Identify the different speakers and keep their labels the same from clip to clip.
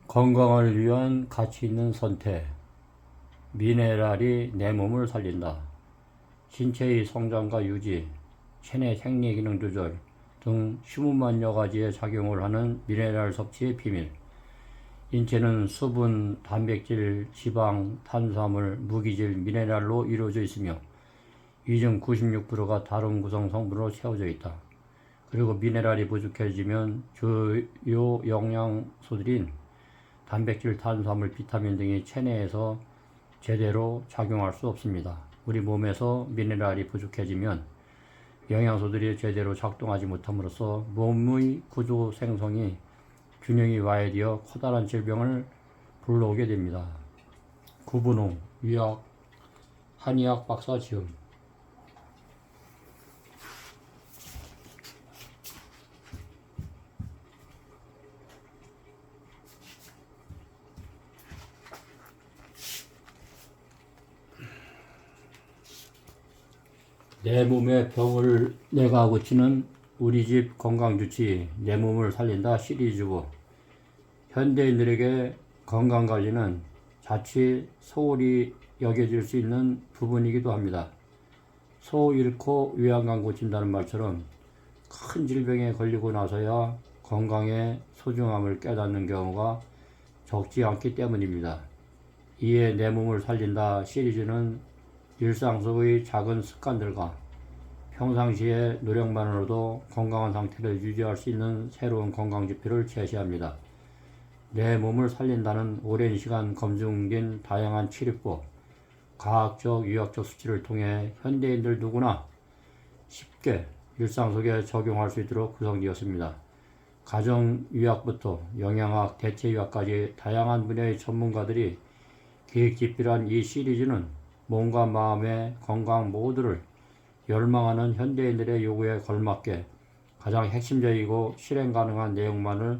Speaker 1: 건강을 위한 가치 있는 선택. 미네랄이 내 몸을 살린다. 신체의 성장과 유지, 체내 생리 기능 조절 등 20만여 가지의 작용을 하는 미네랄 섭취의 비밀. 인체는 수분, 단백질, 지방, 탄수화물, 무기질, 미네랄로 이루어져 있으며 이 중 96%가 다른 구성 성분으로 채워져 있다. 그리고 미네랄이 부족해지면 주요 영양소들인 단백질, 탄수화물, 비타민 등이 체내에서 제대로 작용할 수 없습니다. 우리 몸에서 미네랄이 부족해지면 영양소들이 제대로 작동하지 못함으로써 몸의 구조 생성이 균형이 와해되어 커다란 질병을 불러오게 됩니다. 구분홍, 유학, 한의학 박사 지음. 내 몸의 병을 내가 고치는 우리 집 건강주치, 내 몸을 살린다 시리즈고, 현대인들에게 건강관리는 자칫 소홀히 여겨질 수 있는 부분이기도 합니다. 소 잃고 위안감 고친다는 말처럼 큰 질병에 걸리고 나서야 건강의 소중함을 깨닫는 경우가 적지 않기 때문입니다. 이에 내 몸을 살린다 시리즈는 일상 속의 작은 습관들과 평상시의 노력만으로도 건강한 상태를 유지할 수 있는 새로운 건강지표를 제시합니다. 내 몸을 살린다는 오랜 시간 검증된 다양한 치료법, 과학적, 유학적 수치를 통해 현대인들 누구나 쉽게 일상 속에 적용할 수 있도록 구성되었습니다. 가정의학부터 영양학, 대체의학까지 다양한 분야의 전문가들이 기획집필한 이 시리즈는 몸과 마음의 건강 모두를 열망하는 현대인들의 요구에 걸맞게 가장 핵심적이고 실행 가능한 내용만을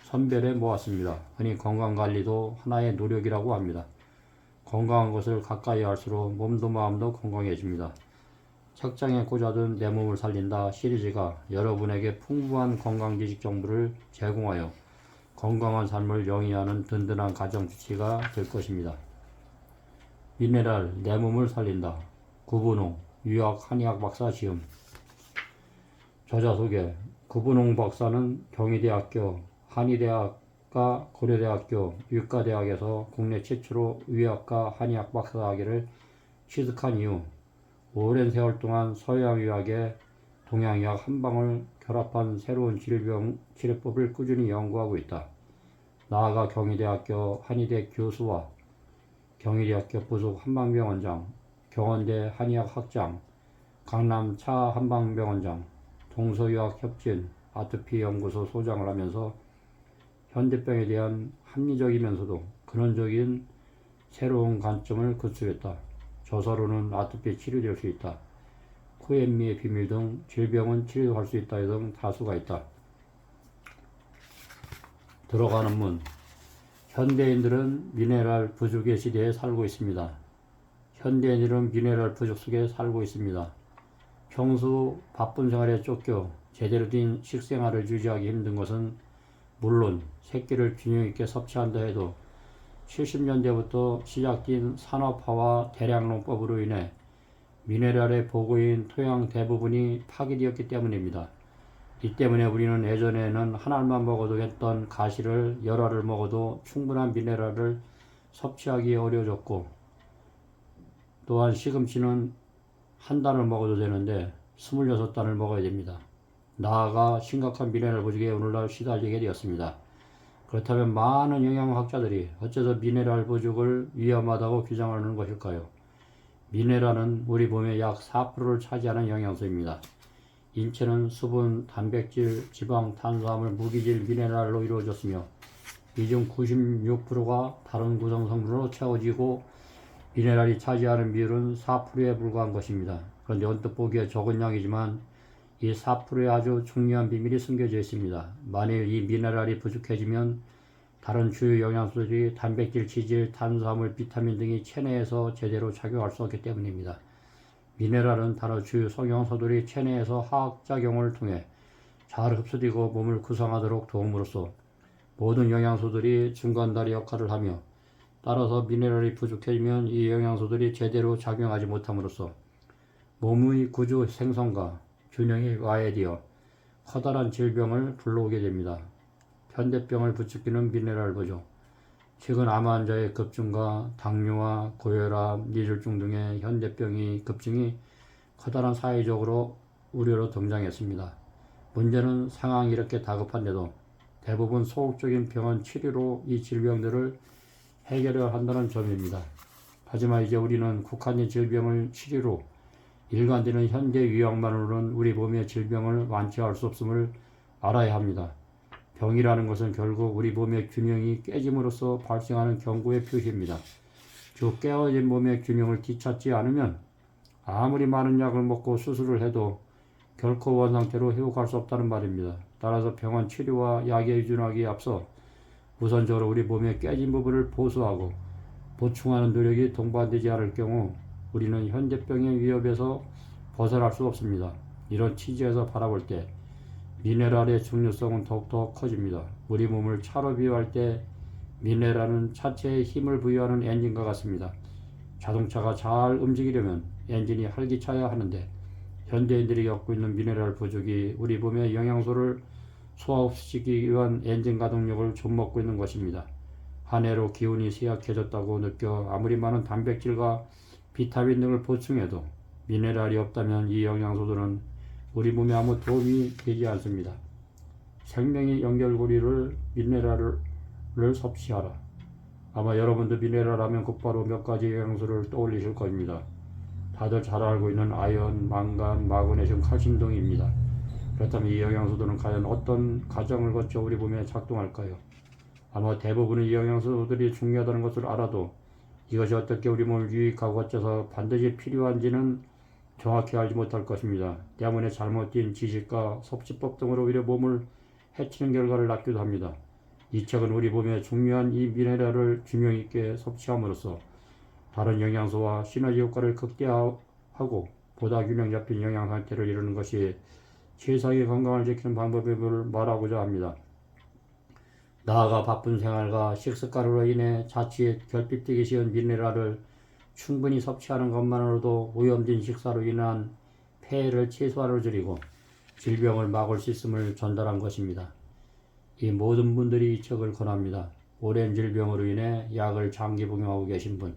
Speaker 1: 선별해 모았습니다. 흔히 건강관리도 하나의 노력이라고 합니다. 건강한 것을 가까이 할수록 몸도 마음도 건강해집니다. 책장에 꽂아둔 내 몸을 살린다 시리즈가 여러분에게 풍부한 건강지식 정보를 제공하여 건강한 삶을 영위하는 든든한 가정주치가 될 것입니다. 미네랄, 내 몸을 살린다. 구분홍, 유학, 한의학 박사 지음. 저자 소개. 구분홍 박사는 경희대학교, 한의대학과 고려대학교, 유과대학에서 국내 최초로 의학과 한의학 박사학위를 취득한 이후 오랜 세월 동안 서양의학에 동양의학 한방을 결합한 새로운 질병 치료법을 꾸준히 연구하고 있다. 나아가 경희대학교 한의대 교수와 경희대학교 부속 한방병원장, 경원대 한의학 학장, 강남 차 한방병원장, 동서유학협진 아토피 연구소 소장을 하면서 현대병에 대한 합리적이면서도 근원적인 새로운 관점을 구축했다. 저서로는 아토피 치료될 수 있다. 코앤미의 비밀 등 질병은 치료할 수 있다 등 다수가 있다. 들어가는 문. 현대인들은 미네랄 부족의 시대에 살고 있습니다. 현대인들은 미네랄 부족 속에 살고 있습니다. 평소 바쁜 생활에 쫓겨 제대로 된 식생활을 유지하기 힘든 것은 물론 새끼를 균형 있게 섭취한다 해도 70년대부터 시작된 산업화와 대량농법으로 인해 미네랄의 보고인 토양 대부분이 파괴되었기 때문입니다. 이 때문에 우리는 예전에는 한 알만 먹어도 했던 가시를 여러 알을 먹어도 충분한 미네랄을 섭취하기 어려워졌고, 또한 시금치는 한 단을 먹어도 되는데 26단을 먹어야 됩니다. 나아가 심각한 미네랄 부족에 오늘날 시달리게 되었습니다. 그렇다면 많은 영양학자들이 어째서 미네랄 부족을 위험하다고 규정하는 것일까요? 미네랄은 우리 몸의 약 4%를 차지하는 영양소입니다. 인체는 수분, 단백질, 지방, 탄수화물, 무기질, 미네랄로 이루어졌으며 이 중 96%가 다른 구성 성분으로 채워지고 미네랄이 차지하는 비율은 4%에 불과한 것입니다. 그런데 언뜻 보기에 적은 양이지만 이 4%에 아주 중요한 비밀이 숨겨져 있습니다. 만일 이 미네랄이 부족해지면 다른 주요 영양소들이 단백질, 지질, 탄수화물, 비타민 등이 체내에서 제대로 작용할 수 없기 때문입니다. 미네랄은 다른 주요 성형소들이 체내에서 화학작용을 통해 잘 흡수되고 몸을 구성하도록 도움으로써 모든 영양소들이 중간다리 역할을 하며 따라서 미네랄이 부족해지면 이 영양소들이 제대로 작용하지 못함으로써 몸의 구조 생성과 균형이 와해되어 커다란 질병을 불러오게 됩니다. 현대병을 부추기는 미네랄 부족. 최근 암 환자의 급증과 당뇨와 고혈압, 뇌졸중 등의 현대병이 급증이 커다란 사회적으로 우려로 등장했습니다. 문제는 상황이 이렇게 다급한데도 대부분 소극적인 병원 치료로 이 질병들을 해결해야 한다는 점입니다. 하지만 이제 우리는 국한된 질병을 치료로 일관되는 현대 의학만으로는 우리 몸의 질병을 완치할 수 없음을 알아야 합니다. 병이라는 것은 결국 우리 몸의 균형이 깨짐으로써 발생하는 경고의 표시입니다. 즉 깨어진 몸의 균형을 되찾지 않으면 아무리 많은 약을 먹고 수술을 해도 결코 원상태로 회복할 수 없다는 말입니다. 따라서 병원 치료와 약에 의존하기에 앞서 우선적으로 우리 몸의 깨진 부분을 보수하고 보충하는 노력이 동반되지 않을 경우 우리는 현대병의 위협에서 벗어날 수 없습니다. 이런 취지에서 바라볼 때 미네랄의 중요성은 더욱더 커집니다. 우리 몸을 차로 비유할 때 미네랄은 차체에 힘을 부여하는 엔진과 같습니다. 자동차가 잘 움직이려면 엔진이 활기차야 하는데 현대인들이 겪고 있는 미네랄 부족이 우리 몸의 영양소를 소화시키기 위한 엔진 가동력을 좀먹고 있는 것입니다. 한 해로 기운이 쇠약해졌다고 느껴 아무리 많은 단백질과 비타민 등을 보충해도 미네랄이 없다면 이 영양소들은 우리 몸에 아무 도움이 되지 않습니다. 생명의 연결고리를 미네랄을 섭취하라. 아마 여러분도 미네랄 하면 곧바로 몇 가지 영양소를 떠올리실 겁니다. 다들 잘 알고 있는 아연, 망간, 마그네슘, 칼슘 등입니다. 그렇다면 이 영양소들은 과연 어떤 과정을 거쳐 우리 몸에 작동할까요? 아마 대부분의 이 영양소들이 중요하다는 것을 알아도 이것이 어떻게 우리 몸을 유익하고 어째서 반드시 필요한지는 정확히 알지 못할 것입니다. 때문에 잘못된 지식과 섭취법 등으로 오히려 몸을 해치는 결과를 낳기도 합니다. 이 책은 우리 몸에 중요한 이 미네랄을 균형 있게 섭취함으로써 다른 영양소와 시너지 효과를 극대화하고 보다 균형 잡힌 영양 상태를 이루는 것이 최상의 건강을 지키는 방법임을 말하고자 합니다. 나아가 바쁜 생활과 식습관으로 인해 자칫 결핍되기 쉬운 미네랄을 충분히 섭취하는 것만으로도 오염된 식사로 인한 폐해를 최소한으로 줄이고 질병을 막을 수 있음을 전달한 것입니다. 이 모든 분들이 이 책을 권합니다. 오랜 질병으로 인해 약을 장기 복용하고 계신 분,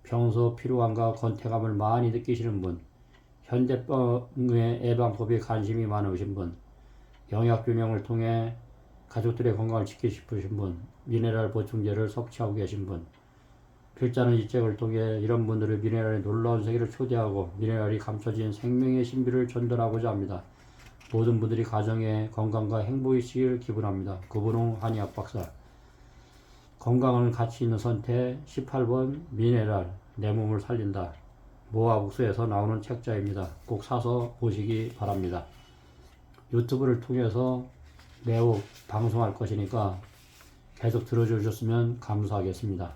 Speaker 1: 평소 피로감과 권태감을 많이 느끼시는 분, 현대병의 예방법에 관심이 많으신 분, 영양균형을 통해 가족들의 건강을 지키고 싶으신 분, 미네랄 보충제를 섭취하고 계신 분, 필자는 이 책을 통해 이런 분들을 미네랄의 놀라운 세계를 초대하고 미네랄이 감춰진 생명의 신비를 전달하고자 합니다. 모든 분들이 가정의 건강과 행복이 있기를 기원합니다. 구분홍 한의학 박사. 건강은 가치 있는 선택 18번 미네랄 내 몸을 살린다. 모아국수에서 나오는 책자입니다. 꼭 사서 보시기 바랍니다. 유튜브를 통해서 매우 방송할 것이니까 계속 들어주셨으면 감사하겠습니다.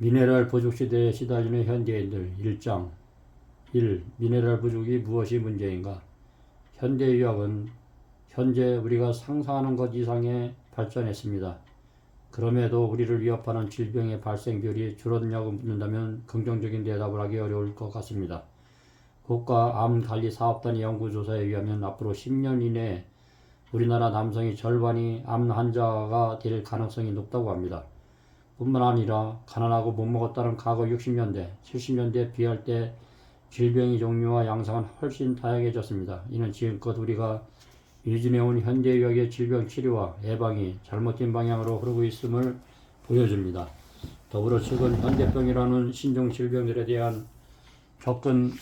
Speaker 1: 미네랄 부족 시대에 시달리는 현대인들 1장 1. 미네랄 부족이 무엇이 문제인가? 현대의학은 현재 우리가 상상하는 것 이상의 발전했습니다. 그럼에도 우리를 위협하는 질병의 발생 비율이 줄었냐고 묻는다면 긍정적인 대답을 하기 어려울 것 같습니다. 국가암관리사업단의 연구조사에 의하면 앞으로 10년 이내에 우리나라 남성의 절반이 암 환자가 될 가능성이 높다고 합니다. 뿐만 아니라 가난하고 못 먹었다는 과거 60년대, 70년대에 비할 때 질병의 종류와 양상은 훨씬 다양해졌습니다. 이는 지금껏 우리가 유지해온 현대의학의 질병 치료와 예방이 잘못된 방향으로 흐르고 있음을 보여줍니다. 더불어 최근 현대병이라는 신종 질병들에 대한 접근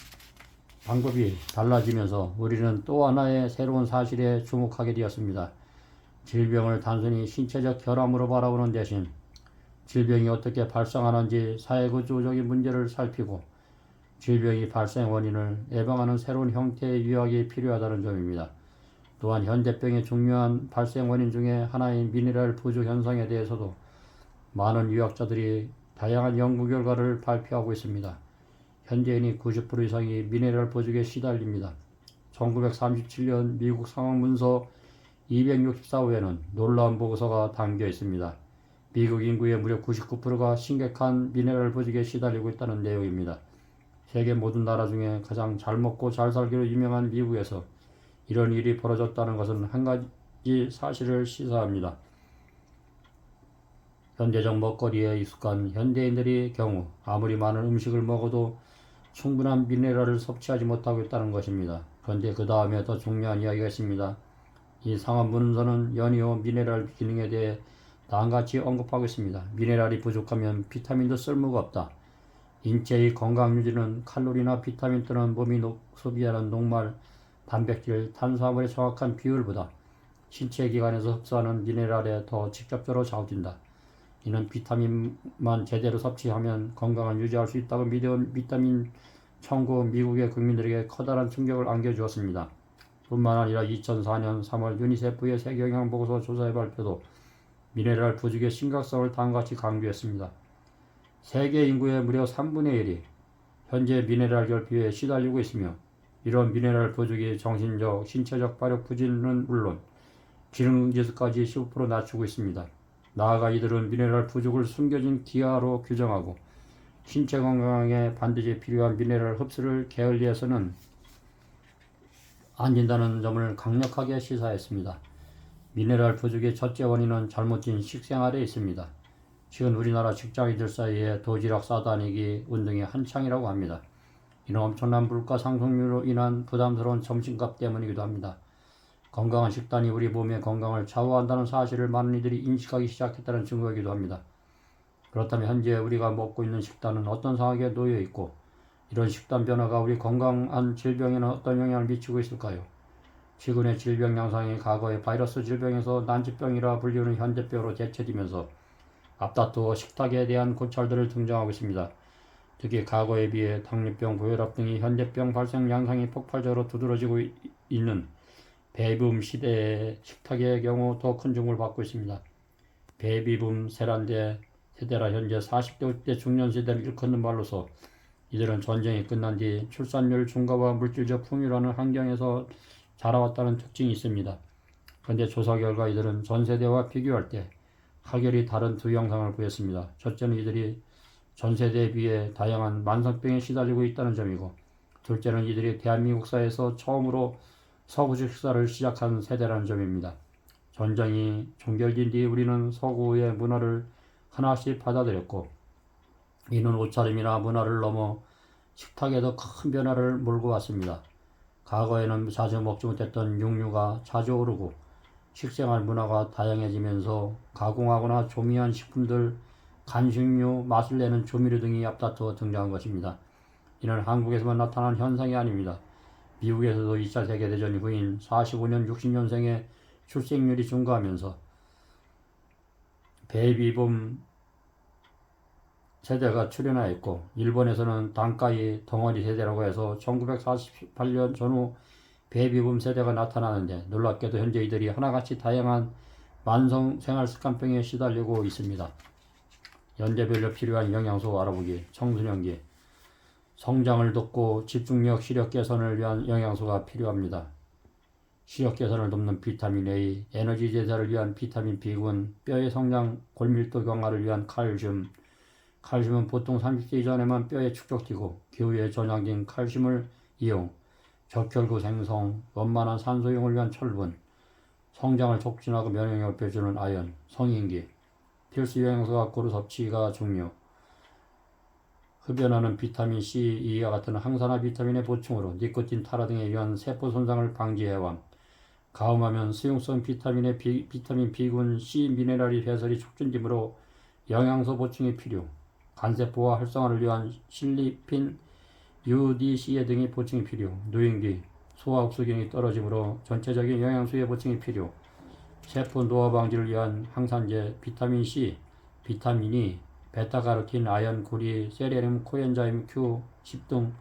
Speaker 1: 방법이 달라지면서 우리는 또 하나의 새로운 사실에 주목하게 되었습니다. 질병을 단순히 신체적 결함으로 바라보는 대신 질병이 어떻게 발생하는지 사회구조적인 문제를 살피고 질병의 발생 원인을 예방하는 새로운 형태의 유학이 필요하다는 점입니다. 또한 현대병의 중요한 발생 원인 중에 하나인 미네랄 부족 현상에 대해서도 많은 유학자들이 다양한 연구 결과를 발표하고 있습니다. 현대인이 90% 이상이 미네랄 부족에 시달립니다. 1937년 미국 상황문서 264호에는 놀라운 보고서가 담겨 있습니다. 미국 인구의 무려 99%가 심각한 미네랄 부족에 시달리고 있다는 내용입니다. 세계 모든 나라 중에 가장 잘 먹고 잘 살기로 유명한 미국에서 이런 일이 벌어졌다는 것은 한 가지 사실을 시사합니다. 현대적 먹거리에 익숙한 현대인들의 경우 아무리 많은 음식을 먹어도 충분한 미네랄을 섭취하지 못하고 있다는 것입니다. 그런데 그 다음에 더 중요한 이야기가 있습니다. 이 상한문서는 연이어 미네랄 기능에 대해 다음같이 언급하고 있습니다. 미네랄이 부족하면 비타민도 쓸모가 없다. 인체의 건강 유지는 칼로리나 비타민 또는 몸이 소비하는 녹말, 단백질, 탄수화물의 정확한 비율보다 신체 기관에서 흡수하는 미네랄에 더 직접적으로 작용된다. 이는 비타민만 제대로 섭취하면 건강을 유지할 수 있다고 믿어온 비타민 청구 미국의 국민들에게 커다란 충격을 안겨주었습니다. 뿐만 아니라 2004년 3월 유니세프의 세계영양보고서 조사의 발표도 미네랄 부족의 심각성을 다음같이 강조했습니다. 세계 인구의 무려 3분의 1이 현재 미네랄 결핍에 시달리고 있으며 이런 미네랄 부족이 정신적, 신체적 발육 부진은 물론 기능지수까지 15% 낮추고 있습니다. 나아가 이들은 미네랄 부족을 숨겨진 기아로 규정하고 신체 건강에 반드시 필요한 미네랄 흡수를 게을리해서는 안 된다는 점을 강력하게 시사했습니다. 미네랄 부족의 첫째 원인은 잘못된 식생활에 있습니다. 지금 우리나라 직장인들 사이에 도지락 싸다니기 운동이 한창이라고 합니다. 이는 엄청난 물가 상승률로 인한 부담스러운 점심값 때문이기도 합니다. 건강한 식단이 우리 몸의 건강을 좌우한다는 사실을 많은 이들이 인식하기 시작했다는 증거이기도 합니다. 그렇다면 현재 우리가 먹고 있는 식단은 어떤 상황에 놓여 있고 이런 식단 변화가 우리 건강한 질병에는 어떤 영향을 미치고 있을까요? 최근의 질병 양상이 과거의 바이러스 질병에서 난치병이라 불리는 현대병으로 대체되면서 앞다투어 식탁에 대한 고찰들을 등장하고 있습니다. 특히 과거에 비해 당뇨병, 고혈압 등의 현대병 발생 양상이 폭발적으로 두드러지고 있는 베이비붐 시대의 식탁의 경우 더 큰 주목을 받고 있습니다. 베이비붐 세대라 현재 40대, 50대 중년 세대를 일컫는 말로서 이들은 전쟁이 끝난 뒤 출산율 증가와 물질적 풍요라는 환경에서 자라왔다는 특징이 있습니다. 그런데 조사 결과 이들은 전 세대와 비교할 때 하결이 다른 두 양상을 보였습니다. 첫째는 이들이 전 세대에 비해 다양한 만성병에 시달리고 있다는 점이고, 둘째는 이들이 대한민국 사회에서 처음으로 서구식 식사를 시작한 세대라는 점입니다. 전쟁이 종결된 뒤 우리는 서구의 문화를 하나씩 받아들였고, 이는 옷차림이나 문화를 넘어 식탁에도 큰 변화를 몰고 왔습니다. 과거에는 자주 먹지 못했던 육류가 자주 오르고 식생활 문화가 다양해지면서 가공하거나 조미한 식품들, 간식류, 맛을 내는 조미료 등이 앞다투어 등장한 것입니다. 이는 한국에서만 나타난 현상이 아닙니다. 미국에서도 2차 세계대전 후인 45년, 60년생의 출생률이 증가하면서 베이비붐 세대가 출현하였고, 일본에서는 단가이 덩어리 세대라고 해서 1948년 전후 베이비붐 세대가 나타나는데 놀랍게도 현재 이들이 하나같이 다양한 만성 생활습관병에 시달리고 있습니다. 연대별로 필요한 영양소 알아보기, 청소년기, 성장을 돕고 집중력, 시력 개선을 위한 영양소가 필요합니다. 시력 개선을 돕는 비타민 A, 에너지 제사를 위한 비타민 B군, 뼈의 성장, 골밀도 강화를 위한 칼슘. 칼슘은 보통 30세 이전에만 뼈에 축적되고 기후에 전향된 칼슘을 이용, 적혈구 생성, 원만한 산소용을 위한 철분, 성장을 촉진하고 면역력을 빼주는 아연, 성인기, 필수 영양소가 고루 섭취가 중요. 흡연하는 비타민 C, E와 같은 항산화 비타민의 보충으로 니코틴 탈화 등에 의한 세포 손상을 방지해와 가음하면 수용성 비타민 B군, C 미네랄이 배설이 촉진되므로 영양소 보충이 필요. 간세포와 활성화를 위한 실리핀, UDCA 등의 보충이 필요. 노인기, 소화 흡수 기능이 떨어지므로 전체적인 영양소의 보충이 필요. 세포 노화 방지를 위한 항산제, 비타민 C, 비타민 E, 베타카로틴, 아연, 구리, 세레늄, 코엔자임 Q, 10 등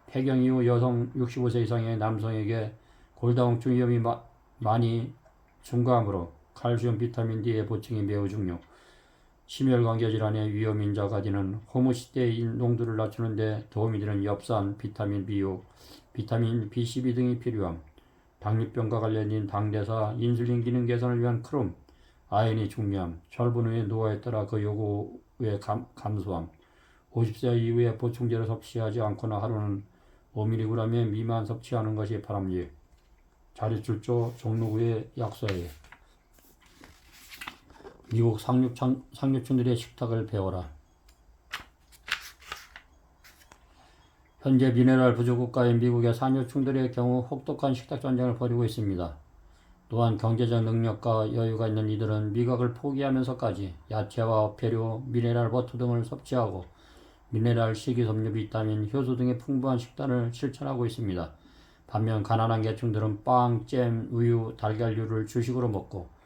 Speaker 1: 폐경 이후 여성 65세 이상의 남성에게 골다공증 위험이 많이 증가하므로 칼슘, 비타민 D의 보충이 매우 중요. 심혈관계 질환의 위험 인자가 되는 호모시스테인 농도를 낮추는 데 도움이 되는 엽산, 비타민 B6, 비타민 B12 등이 필요함. 당뇨병과 관련된 당대사, 인슐린 기능 개선을 위한 크롬, 아연이 중요함. 철분의 노화에 따라 그 요구의 감소함. 50세 이후에 보충제를 섭취하지 않거나 하루는 5mg의 미만 섭취하는 것이 바람직. 자릿줄조 종로구의 약소에 미국 상류층들의 식탁을 배워라. 현재 미네랄 부족 국가인 미국의 상류층들의 경우 혹독한 식탁 전쟁을 벌이고 있습니다. 또한 경제적 능력과 여유가 있는 이들은 미각을 포기하면서까지 야채와 어패류, 미네랄 버터 등을 섭취하고 미네랄, 식이섬유, 비타민, 효소 등의 풍부한 식단을 실천하고 있습니다. 반면 가난한 계층들은 빵, 잼, 우유, 달걀류를 주식으로 먹고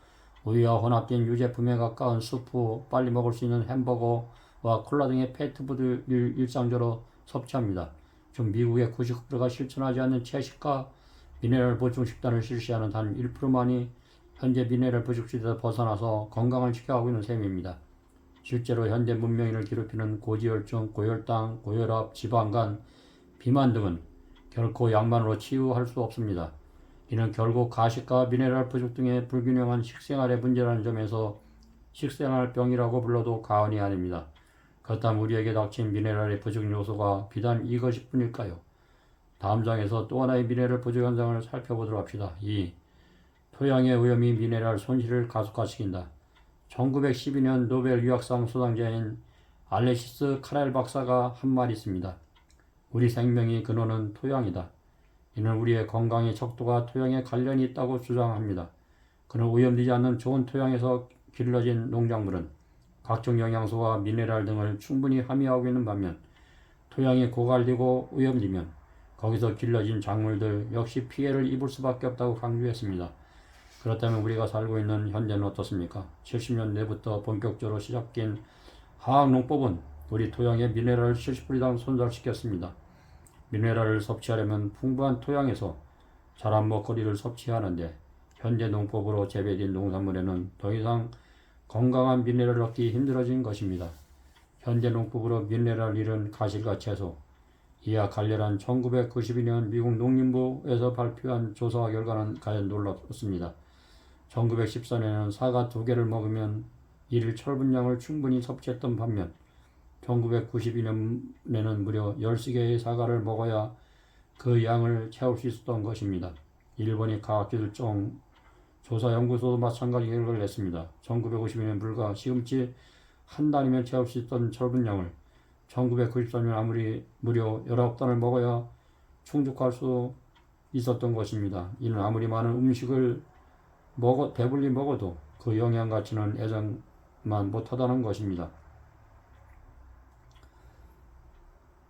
Speaker 1: 우유와 혼합된 유제품에 가까운 수프, 빨리 먹을 수 있는 햄버거와 콜라 등의 패스트푸드를 일상적으로 섭취합니다. 즉 미국의 99%가 실천하지 않는 채식과 미네랄 보충 식단을 실시하는 단 1%만이 현재 미네랄 부족 시대에서 벗어나서 건강을 지켜가고 있는 셈입니다. 실제로 현대 문명인을 괴롭히는 고지혈증, 고혈당, 고혈압, 지방간, 비만 등은 결코 약만으로 치유할 수 없습니다. 이는 결국 가식과 미네랄 부족 등의 불균형한 식생활의 문제라는 점에서 식생활병이라고 불러도 과언이 아닙니다. 그렇다면 우리에게 닥친 미네랄의 부족 요소가 비단 이것일 뿐일까요? 다음 장에서 또 하나의 미네랄 부족 현상을 살펴보도록 합시다. 2. 토양의 오염이 미네랄 손실을 가속화시킨다. 1912년 노벨 유학상 수상자인 알레시스 카렐 박사가 한 말이 있습니다. 우리 생명의 근원은 토양이다. 이는 우리의 건강의 척도가 토양에 관련이 있다고 주장합니다. 그는 오염되지 않는 좋은 토양에서 길러진 농작물은 각종 영양소와 미네랄 등을 충분히 함유하고 있는 반면 토양이 고갈되고 오염되면 거기서 길러진 작물들 역시 피해를 입을 수밖에 없다고 강조했습니다. 그렇다면 우리가 살고 있는 현재는 어떻습니까? 70년대부터 본격적으로 시작된 화학농법은 우리 토양의 미네랄을 70% 이상 손상시켰습니다. 미네랄을 섭취하려면 풍부한 토양에서 자란 먹거리를 섭취하는데 현재 농법으로 재배된 농산물에는 더 이상 건강한 미네랄을 얻기 힘들어진 것입니다. 현재 농법으로 미네랄을 잃은 가실과 채소, 이와 관련한 1992년 미국 농림부에서 발표한 조사 결과는 가장 놀랍습니다. 1914년에는 사과 2개를 먹으면 일일 철분량을 충분히 섭취했던 반면 1992년에는 무려 10개의 사과를 먹어야 그 양을 채울 수 있었던 것입니다. 일본의 과학기술청 조사연구소도 마찬가지 결과를 냈습니다. 1952년 불과 시금치 한 단이면 채울 수 있던 철분량을 1994년 무려 19단을 먹어야 충족할 수 있었던 것입니다. 이는 아무리 많은 음식을 배불리 먹어도 그 영양 가치는 예상만 못하다는 것입니다.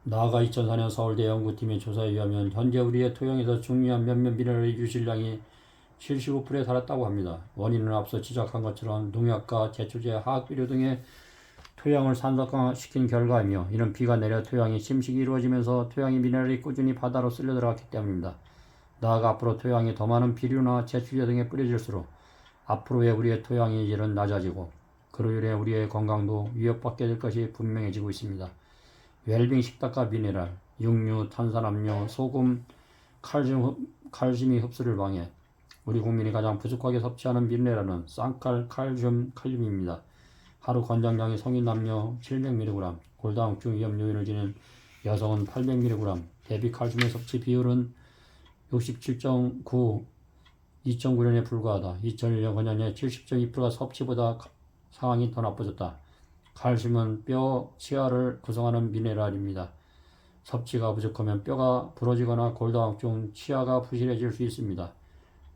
Speaker 1: 나아가 2004년 서울대 연구팀의 조사에 의하면 현재 우리의 토양에서 중요한 몇몇 미네랄의 유실량이 75%에 달했다고 합니다. 원인은 앞서 지적한 것처럼 농약과 제초제, 화학비료 등의 토양을 산성화시킨 결과이며 이는 비가 내려 토양이 침식이 이루어지면서 토양의 미네랄이 꾸준히 바다로 쓸려 들어갔기 때문입니다. 나아가 앞으로 토양이 더 많은 비료나 제초제 등에 뿌려질수록 앞으로의 우리의 토양의 질은 낮아지고 그로 인해 우리의 건강도 위협받게 될 것이 분명해지고 있습니다. 웰빙 식탁과 미네랄, 육류, 탄산음료, 소금, 칼슘이 흡수를 방해. 우리 국민이 가장 부족하게 섭취하는 미네랄은 쌍칼, 칼륨입니다. 하루 권장량이 성인 남녀 700mg, 골다공증 위험 요인을 지닌 여성은 800mg, 대비 칼슘의 섭취 비율은 67.9, 2009년에 불과하다. 2001년 권장량의 70.2%가 섭취보다 상황이 더 나빠졌다. 칼슘은 뼈, 치아를 구성하는 미네랄입니다. 섭취가 부족하면 뼈가 부러지거나 골다공증, 치아가 부실해질 수 있습니다.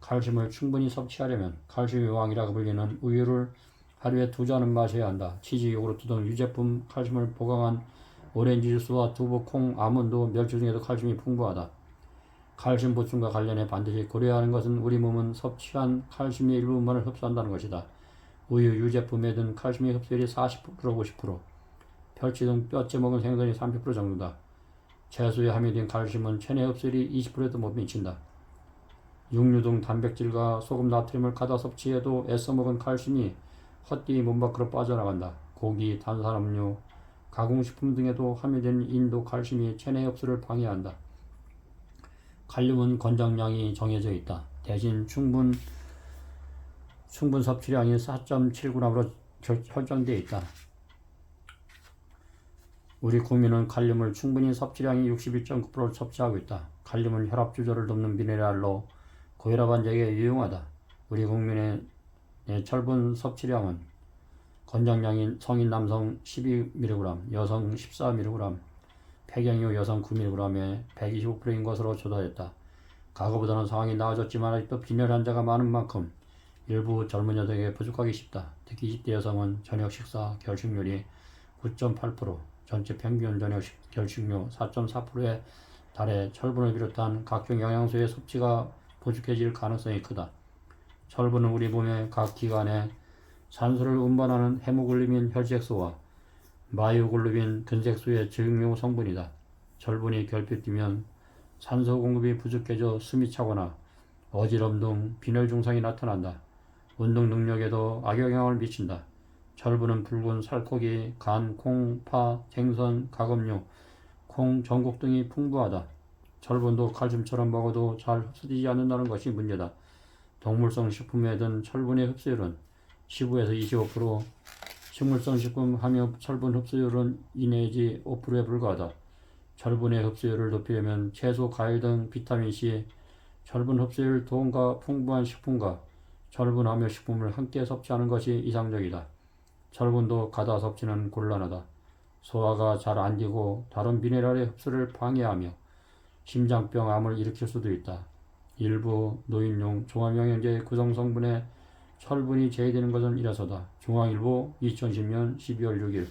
Speaker 1: 칼슘을 충분히 섭취하려면 칼슘의 왕이라고 불리는 우유를 하루에 2잔은 마셔야 한다. 치즈, 요구르트 등 유제품 칼슘을 보강한 오렌지 주스와 두부, 콩, 아몬드, 멸치 중에도 칼슘이 풍부하다. 칼슘 보충과 관련해 반드시 고려해야 하는 것은 우리 몸은 섭취한 칼슘의 일부분만을 흡수한다는 것이다. 우유, 유제품에 든 칼슘의 흡수율이 40%, 50%, 펼치 등 뼈째 먹은 생선이 30% 정도다. 채소에 함유된 칼슘은 체내 흡수율이 20%에도 못 미친다. 육류 등 단백질과 소금, 나트륨을 가다 섭취해도 애써 먹은 칼슘이 헛되이 몸 밖으로 빠져나간다. 고기, 탄산음료, 가공식품 등에도 함유된 인도 칼슘이 체내 흡수를 방해한다. 칼륨은 권장량이 정해져 있다. 대신 충분 섭취량이 4.7g으로 설정되어 있다. 우리 국민은 칼륨을 충분히 섭취량이 61.9%를 섭취하고 있다. 칼륨은 혈압 조절을 돕는 미네랄로 고혈압 환자에게 유용하다. 우리 국민의 철분 섭취량은 권장량인 성인 남성 12mg, 여성 14mg, 폐경유 여성 9mg에 125%인 것으로 조사됐다. 과거보다는 상황이 나아졌지만 아직도 빈혈 환자가 많은 만큼 일부 젊은 여성에게 부족하기 쉽다. 특히 20대 여성은 저녁 식사 결식률이 9.8%, 전체 평균 저녁 결식률 4.4%에 달해 철분을 비롯한 각종 영양소의 섭취가 부족해질 가능성이 크다. 철분은 우리 몸의 각 기관에 산소를 운반하는 헤모글로빈 혈색소와 마이오글로빈 근색소의 증류 성분이다. 철분이 결핍되면 산소 공급이 부족해져 숨이 차거나 어지럼 등 빈혈 증상이 나타난다. 운동 능력에도 악영향을 미친다. 철분은 붉은 살코기, 간, 콩, 파, 생선, 가금류, 콩, 전국 등이 풍부하다. 철분도 칼슘처럼 먹어도 잘 흡수되지 않는다는 것이 문제다. 동물성 식품에 든 철분의 흡수율은 15에서 25%, 식물성 식품 함유 철분 흡수율은 2 내지 5%에 불과하다. 철분의 흡수율을 높이려면 채소, 과일 등 비타민C, 철분 흡수율 도움과 풍부한 식품과 철분 함유 식품을 함께 섭취하는 것이 이상적이다. 철분도 과다 섭취는 곤란하다. 소화가 잘 안 되고 다른 미네랄의 흡수를 방해하며 심장병, 암을 일으킬 수도 있다. 일부 노인용 종합영양제 구성 성분에 철분이 제외되는 것은 이래서다. 중앙일보 2010년 12월 6일.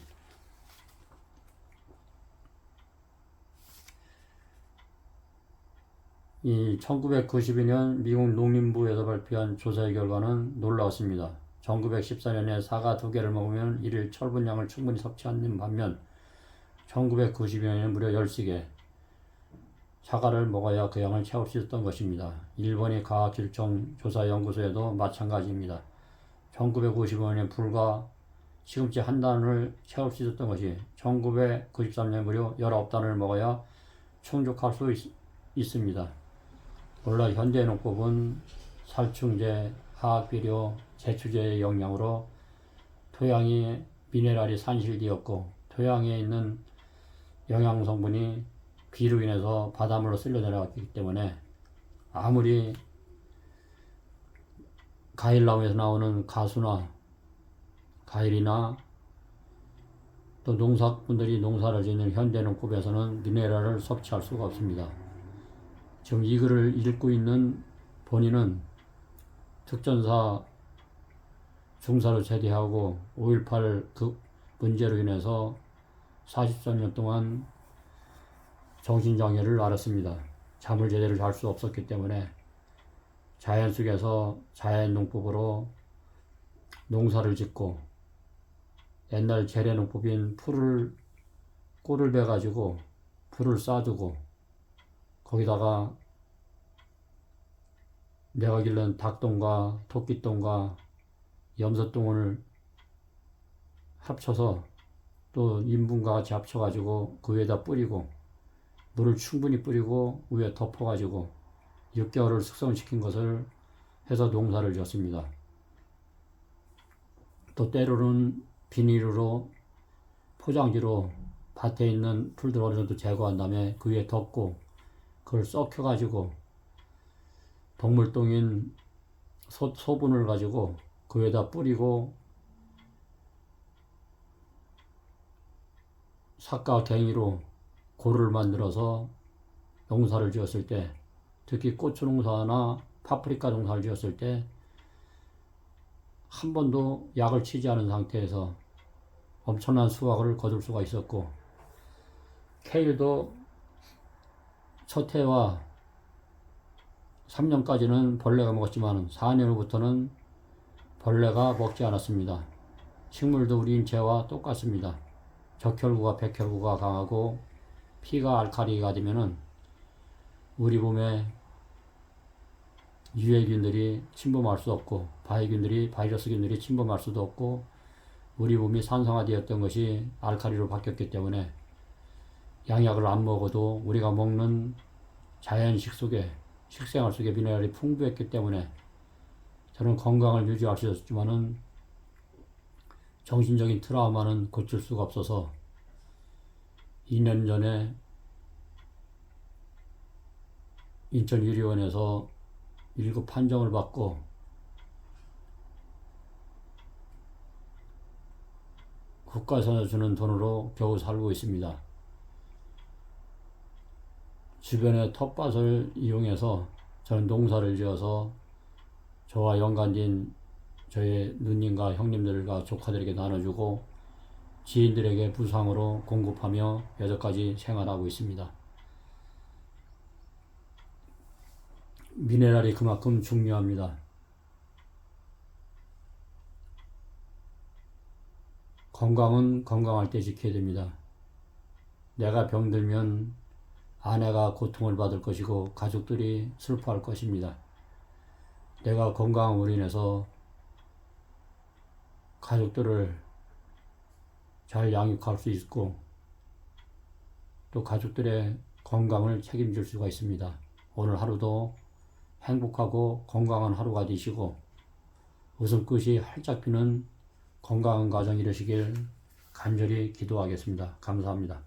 Speaker 1: 이 1992년 미국 농림부에서 발표한 조사의 결과는 놀라웠습니다. 1914년에 사과 2개를 먹으면 일일 철분량을 충분히 섭취하는 반면 1992년에는 무려 13개 사과를 먹어야 그 양을 채울 수 있었던 것입니다. 일본의 과학질병조사연구소에도 마찬가지입니다. 1955년에 불과 시금치 한 단을 채울 수 있었던 것이 1993년 무려 19단을 먹어야 충족할 수 있습니다. 물론 현대농법은 살충제, 화학비료, 제초제의 영향으로 토양이 미네랄이 산실되었고 토양에 있는 영양성분이 비로 인해서 바닷물로 쓸려 내려갔기 때문에 아무리 과일나무에서 나오는 가수나 과일이나 또 농사꾼들이 농사를 짓는 현대농법에서는 미네랄을 섭취할 수가 없습니다. 지금 이 글을 읽고 있는 본인은 특전사 중사로 제대하고 5.18 그 문제로 인해서 43년 동안 정신장애를 앓았습니다. 잠을 제대로 잘 수 없었기 때문에 자연 속에서 자연농법으로 농사를 짓고 옛날 재래농법인 꿀을 베가지고 풀을 싸두고 거기다가 내가 기른 닭똥과 토끼똥과 염소똥을 합쳐서 또 인분과 같이 합쳐가지고 그 위에다 뿌리고 물을 충분히 뿌리고 위에 덮어가지고 6개월을 숙성시킨 것을 해서 농사를 지었습니다. 또 때로는 비닐로 포장지로 밭에 있는 풀들 어느 정도 제거한 다음에 그 위에 덮고 그걸 썩혀가지고 동물똥인 소분을 가지고 그 위에다 뿌리고 삭과갱이로 고루를 만들어서 농사를 지었을 때 특히 고추 농사나 파프리카 농사를 지었을 때 한 번도 약을 치지 않은 상태에서 엄청난 수확을 거둘 수가 있었고 케일도 첫 해와 3년까지는 벌레가 먹었지만 4년 후부터는 벌레가 먹지 않았습니다. 식물도 우리 인체와 똑같습니다. 적혈구가 백혈구가 강하고 피가 알칼리가 되면은 우리 몸에 유해균들이 침범할 수 없고 바이러스균들이 침범할 수도 없고 우리 몸이 산성화되었던 것이 알칼리로 바뀌었기 때문에 양약을 안 먹어도 우리가 먹는 자연식 속에 식생활 속에 미네랄이 풍부했기 때문에 저는 건강을 유지할 수 있었지만은 정신적인 트라우마는 고칠 수가 없어서 2년 전에 인천유리원에서 1급 판정을 받고 국가에서 주는 돈으로 겨우 살고 있습니다. 주변의 텃밭을 이용해서 저는 농사를 지어서 저와 연관된 저의 누님과 형님들과 조카들에게 나눠주고 지인들에게 부상으로 공급하며 여태까지 생활하고 있습니다. 미네랄이 그만큼 중요합니다. 건강은 건강할 때 지켜야 됩니다. 내가 병들면 아내가 고통을 받을 것이고 가족들이 슬퍼할 것입니다. 내가 건강함으로 인해서 가족들을 잘 양육할 수 있고 또 가족들의 건강을 책임질 수가 있습니다. 오늘 하루도 행복하고 건강한 하루가 되시고 웃음꽃이 활짝 피는 건강한 가정 이루시길 간절히 기도하겠습니다. 감사합니다.